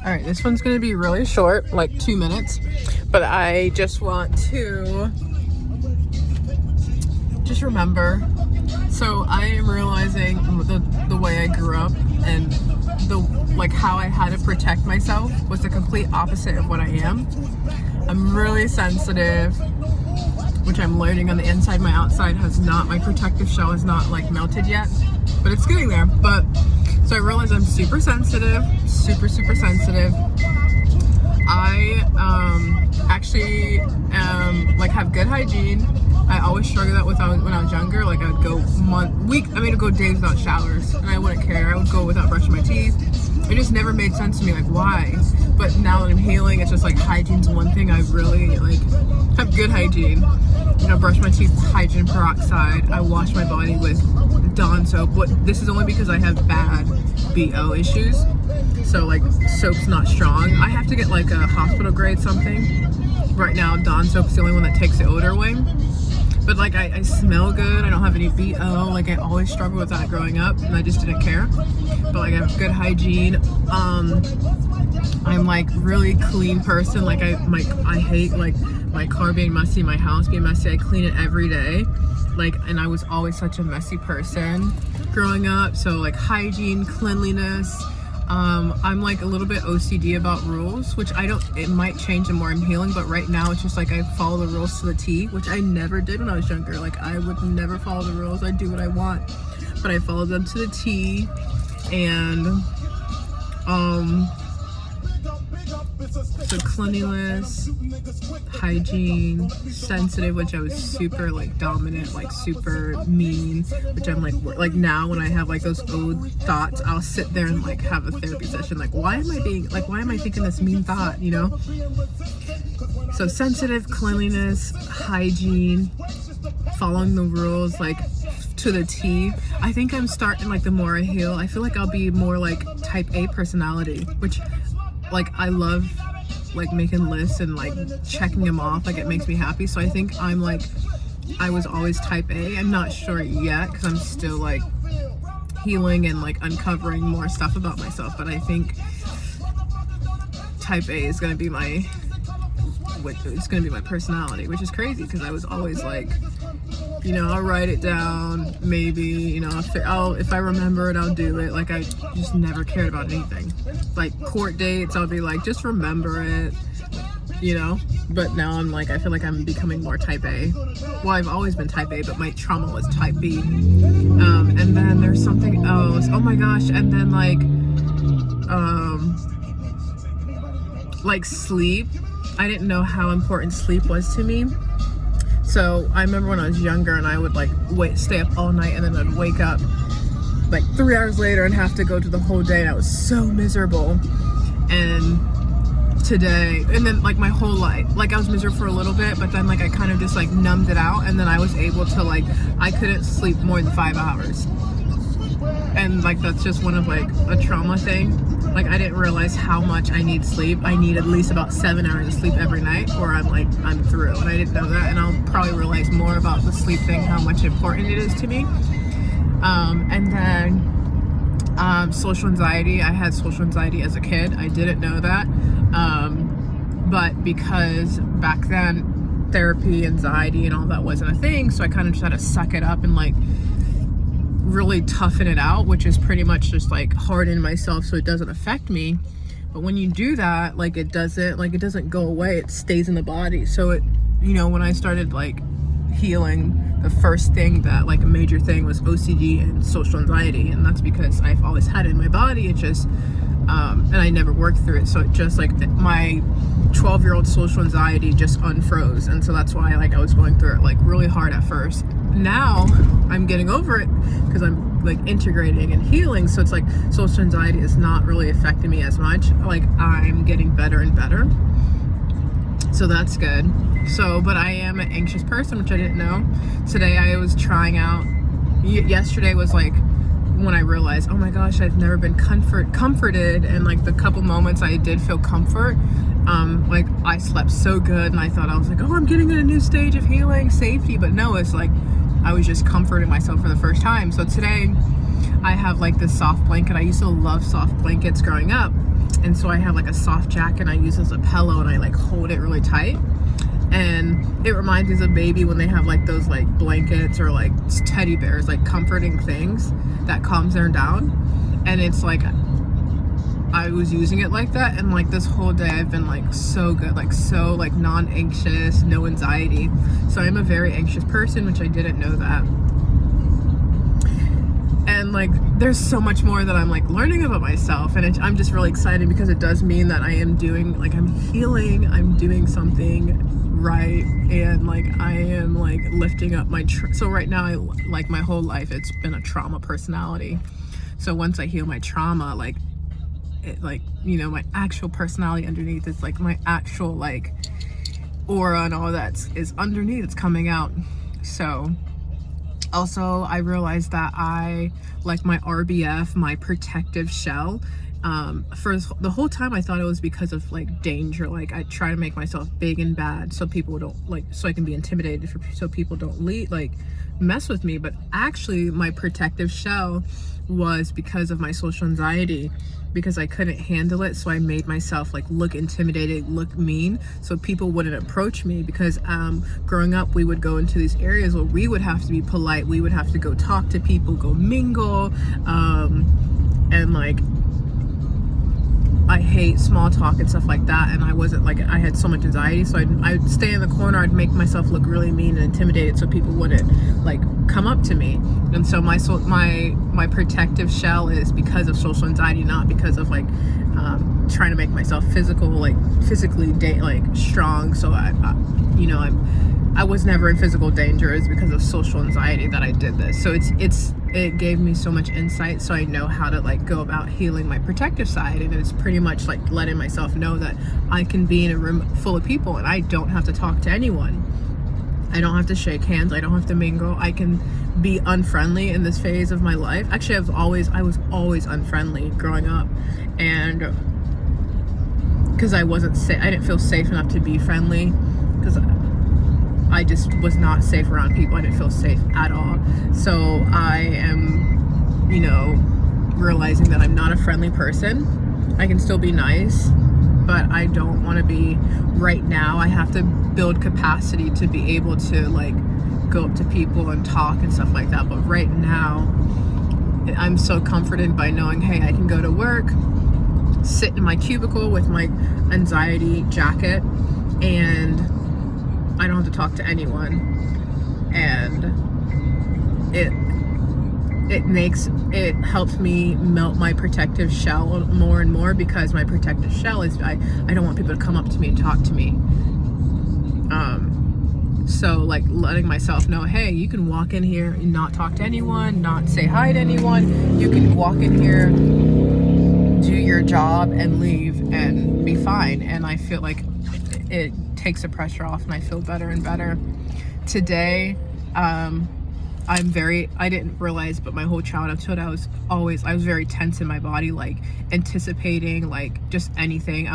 All right, this one's gonna be really short, like 2 minutes, but I just want to just remember. So I am realizing the way I grew up and how I had to protect myself was the complete opposite of what I am. I'm really sensitive, which I'm learning on the inside. My outside my protective shell has not like melted yet, but it's getting there. So I realize I'm super sensitive, super sensitive. I actually have good hygiene. I always struggled that when I was younger. Like I would go I'd go days without showers, and I wouldn't care. I would go without brushing my teeth. It just never made sense to me, like why? But now that I'm healing, it's just like hygiene's one thing I really have good hygiene. Brush my teeth with hydrogen peroxide. I wash my body with Dawn soap. This is only because I have bad BO issues. So soap's not strong. I have to get like a hospital grade something. Right now, Dawn soap's the only one that takes the odor away. But I smell good. I don't have any BO. I always struggled with that growing up, and I just didn't care. But I have good hygiene. I'm really clean person. I hate my car being messy, my house being messy. I clean it every day. And I was always such a messy person growing up. So hygiene, cleanliness. I'm a little bit OCD about rules, which it might change the more I'm healing, but right now it's just I follow the rules to the T, which I never did when I was younger. I would never follow the rules. I do what I want, but I follow them to the T. And so cleanliness, hygiene, sensitive, which I was super dominant, super mean, which I'm now when I have those old thoughts, I'll sit there and have a therapy session. Why am I thinking this mean thought, So sensitive, cleanliness, hygiene, following the rules, to the T. I think I'm starting, the more I heal, I feel I'll be more type A personality, which I love making lists and checking them off. It makes me happy. So I think I'm I was always type A. I'm not sure yet because I'm still healing and uncovering more stuff about myself. But I think type A is gonna be my personality, which is crazy because I was always I'll write it down, maybe, if I remember it, I'll do it. I just never cared about anything. Court dates, I'll be just remember it, But now I'm I feel I'm becoming more type A. Well, I've always been type A, but my trauma was type B. And then there's something else. Oh my gosh, and then sleep. I didn't know how important sleep was to me. So I remember when I was younger and I would stay up all night and then I'd wake up 3 hours later and have to go to the whole day, and I was so miserable. And today, and then my whole life, I was miserable for a little bit, but then I kind of just numbed it out, and then I was able to I couldn't sleep more than 5 hours. And that's just one of a trauma thing. I didn't realize how much I need sleep. I need at least about 7 hours of sleep every night, or I'm through. And I didn't know that, and I'll probably realize more about the sleep thing, how much important it is to me. And then social anxiety. I had social anxiety as a kid. I didn't know that, but because back then therapy, anxiety, and all that wasn't a thing, so I kind of just had to suck it up and really toughen it out, which is pretty much just harden myself so it doesn't affect me. But when you do that, it doesn't go away, it stays in the body. So it, when I started healing, the first thing that a major thing was OCD and social anxiety, and that's because I've always had it in my body. It just and I never worked through it, so it just my 12-year-old social anxiety just unfroze, and so that's why I was going through it really hard at first. Now I'm getting over it because I'm integrating and healing, so it's social anxiety is not really affecting me as much. I'm getting better and better, so that's good. So, but I am an anxious person, which I didn't know. Today I was trying out, yesterday was when I realized, oh my gosh, I've never been comforted, and the couple moments I did feel comfort, I slept so good, and I thought I was oh, I'm getting in a new stage of healing, safety, but no, it's I was just comforting myself for the first time. So today I have this soft blanket. I used to love soft blankets growing up, and so I have like a soft jacket and I use it as a pillow, and I like hold it really tight, and it reminds me of a baby when they have like those like blankets or like teddy bears, like comforting things that calms them down. And it's like I was using it like that, and like this whole day I've been like so good, like so like non-anxious, no anxiety. So I'm a very anxious person, which I didn't know that. And like there's so much more that I'm like learning about myself, and I'm just really excited because it does mean that I am doing, like, I'm healing, I'm doing something right, and like I am like lifting up my so right now like my whole life it's been a trauma personality. So once I heal my trauma, like it, like, you know, my actual personality underneath, it's like my actual like aura and all that is underneath, it's coming out. So also I realized that I like my RBF, my protective shell. For the whole time I thought it was because of like danger, like I try to make myself big and bad so people don't like, so I can be intimidated, so people don't like mess with me. But actually my protective shell was because of my social anxiety, because I couldn't handle it. So I made myself like look intimidated, look mean, so people wouldn't approach me. Because growing up, we would go into these areas where we would have to be polite, we would have to go talk to people, go mingle, and like I hate small talk and stuff like that, and I wasn't like, I had so much anxiety, so I'd stay in the corner, I'd make myself look really mean and intimidated so people wouldn't like come up to me. And so my protective shell is because of social anxiety, not because of like trying to make myself physically like strong. So I was never in physical danger. It's because of social anxiety that I did this. So it gave me so much insight, so I know how to like go about healing my protective side. And it's pretty much like letting myself know that I can be in a room full of people and I don't have to talk to anyone. I don't have to shake hands, I don't have to mingle. I can be unfriendly in this phase of my life. Actually, I was always unfriendly growing up, and because I didn't feel safe enough to be friendly, because I just was not safe around people. I didn't feel safe at all. So I am, you know, realizing that I'm not a friendly person. I can still be nice, but I don't want to be right now. I have to build capacity to be able to like go up to people and talk and stuff like that. But right now, I'm so comforted by knowing, hey, I can go to work, sit in my cubicle with my anxiety jacket, and I don't have to talk to anyone. And it helps me melt my protective shell more and more, because my protective shell is I don't want people to come up to me and talk to me. So like letting myself know, hey, you can walk in here and not talk to anyone, not say hi to anyone. You can walk in here, do your job, and leave and be fine. And I feel like it takes the pressure off, and I feel better and better. Today, I didn't realize, but my whole childhood I was very tense in my body, like anticipating like just anything.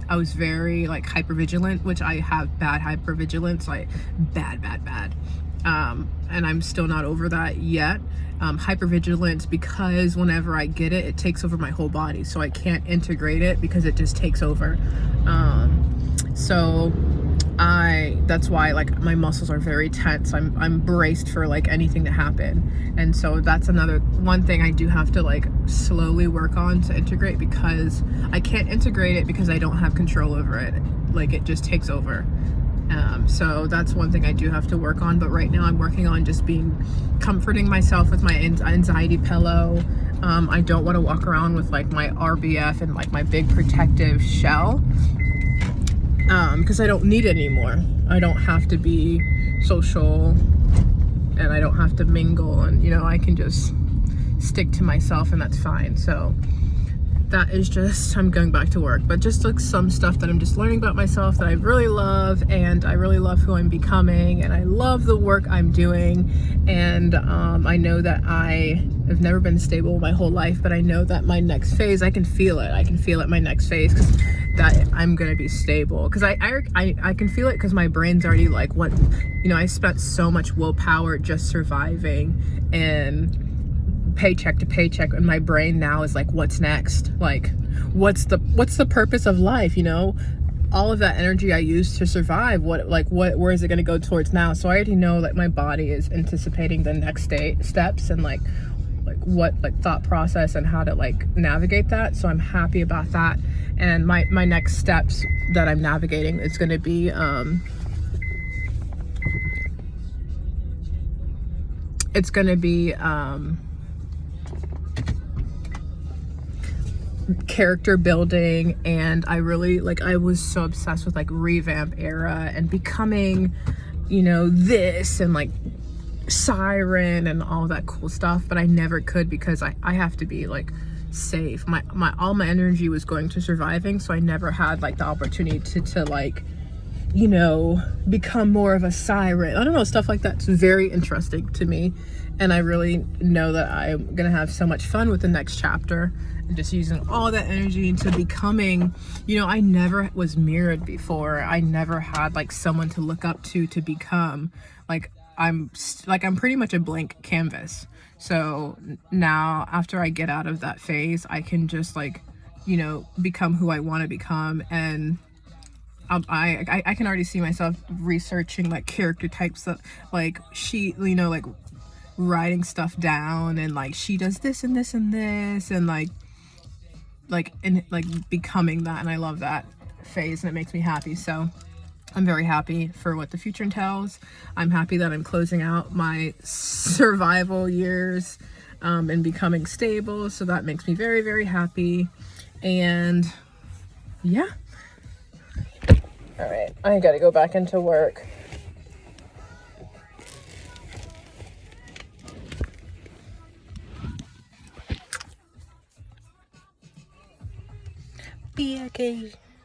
I was very like hypervigilant, which I have bad hypervigilance, like bad. And I'm still not over that yet. Hypervigilance, because whenever I get it, it takes over my whole body, so I can't integrate it because it just takes over. So that's why like my muscles are very tense. I'm braced for like anything to happen. And so that's another one thing I do have to like slowly work on to integrate, because I can't integrate it because I don't have control over it. Like it just takes over. So that's one thing I do have to work on. But right now I'm working on just comforting myself with my anxiety pillow. I don't want to walk around with like my RBF and like my big protective shell, because I don't need it anymore. I don't have to be social, and I don't have to mingle, and you know, I can just stick to myself, and that's fine. So that is just, I'm going back to work, but just like some stuff that I'm just learning about myself that I really love, and I really love who I'm becoming, and I love the work I'm doing. And I know that I have never been stable my whole life, but I know that my next phase, I can feel it my next phase, because that I'm gonna be stable, because I can feel it, because my brain's already like, what, you know, I spent so much willpower just surviving and paycheck to paycheck, and my brain now is like, what's next? Like, what's the purpose of life, you know? All of that energy I used to survive, where is it going to go towards now? So I already know that my body is anticipating the next steps, and like what thought process and how to like navigate that. So I'm happy about that. And my next steps that I'm navigating, it's going to be character building. And I really I was so obsessed with like Revamp Era and becoming, you know, this and like Siren and all that cool stuff, but I never could because I have to be like safe. All my energy was going to surviving, so I never had like the opportunity to like, you know, become more of a Siren. I don't know, stuff like that's very interesting to me, and I really know that I'm gonna have so much fun with the next chapter and just using all that energy into becoming, you know, I never was mirrored before. I never had like someone to look up to become. I'm pretty much a blank canvas. So now after I get out of that phase, I can just like, you know, become who I want to become. And I can already see myself researching like character types that like she, you know, like writing stuff down, and like she does this and this and this, and like becoming that. And I love that phase, and it makes me happy. So I'm very happy for what the future entails. I'm happy that I'm closing out my survival years and becoming stable. So that makes me very, very happy. And yeah. All right, I gotta go back into work. Be okay.